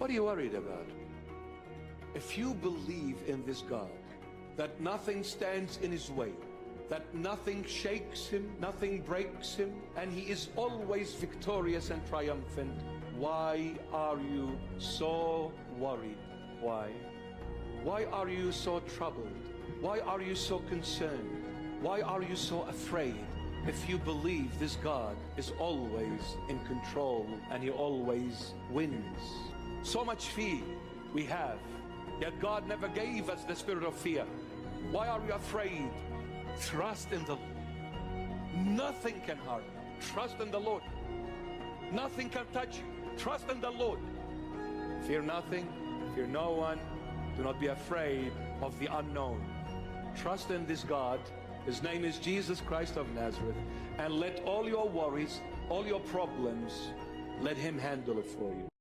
What are you worried about? If you believe in this God, that nothing stands in his way, that nothing shakes him, nothing breaks him, and he is always victorious and triumphant, why are you so worried? Why? Why are you so troubled? Why are you so concerned? Why are you so afraid? If you believe this God is always in control and he always wins. So much fear we have, yet God never gave us the spirit of fear. Why are you afraid? Trust in the Lord. Nothing can harm you. Trust in the Lord. Nothing can touch you. Trust in the Lord. Fear nothing, fear no one. Do not be afraid of the unknown. Trust in this God. His name is Jesus Christ of Nazareth. And let all your worries, all your problems, let him handle it for you.